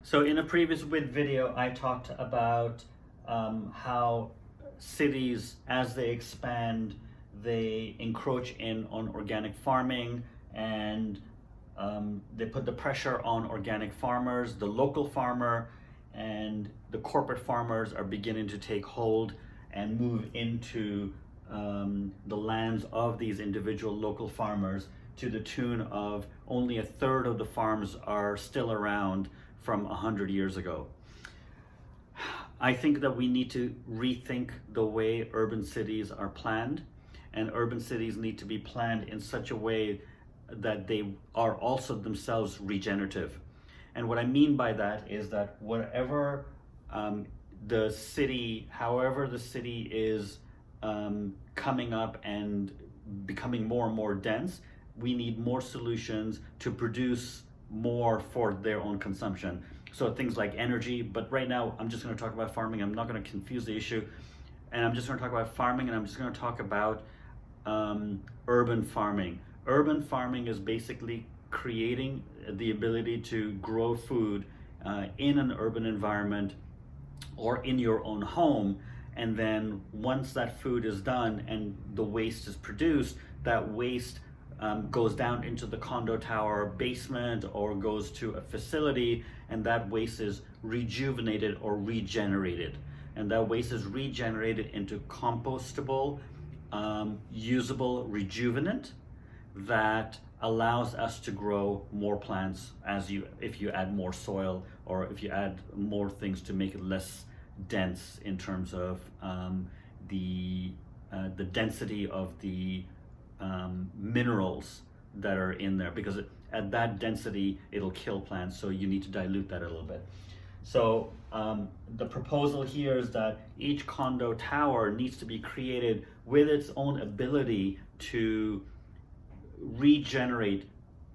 So in a previous video, I talked about how cities, as they expand, they encroach in on organic farming, and they put the pressure on organic farmers. The local farmer and the corporate farmers are beginning to take hold and move into the lands of these individual local farmers, to the tune of only a third of the farms are still around from 100 years ago. I think that we need to rethink the way urban cities are planned, and urban cities need to be planned in such a way that they are also themselves regenerative. And what I mean by that is that whatever the city, however the city is coming up and becoming more and more dense, we need more solutions to produce more for their own consumption. So things like energy, but right now I'm just going to talk about farming. I'm not going to confuse the issue, and I'm just going to talk about farming, and I'm just going to talk about urban farming. Urban farming is basically creating the ability to grow food in an urban environment or in your own home, and then once that food is done and the waste is produced, that waste goes down into the condo tower basement or goes to a facility, and that waste is rejuvenated or regenerated. And that waste is regenerated into compostable, usable rejuvenant that allows us to grow more plants if you add more soil, or if you add more things to make it less dense in terms of the density of the minerals that are in there, because at that density it'll kill plants, so you need to dilute that a little bit. So the proposal here is that each condo tower needs to be created with its own ability to regenerate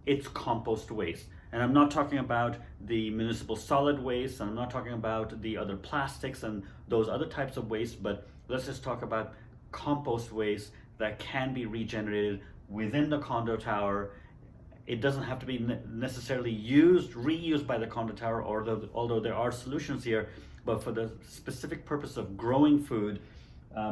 its compost waste. And I'm not talking about the municipal solid waste, and I'm not talking about the other plastics and those other types of waste, but let's just talk about compost waste that can be regenerated within the condo tower. It doesn't have to be necessarily reused by the condo tower, although there are solutions here, but for the specific purpose of growing food,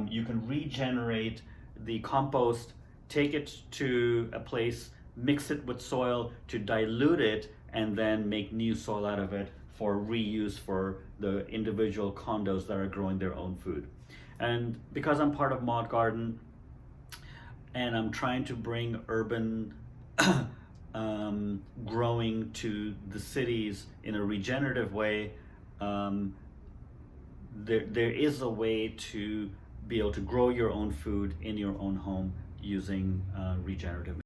you can regenerate the compost, take it to a place, mix it with soil to dilute it, and then make new soil out of it for reuse for the individual condos that are growing their own food. And because I'm part of Modgarden, and I'm trying to bring urban growing to the cities in a regenerative way, there is a way to be able to grow your own food in your own home using regenerative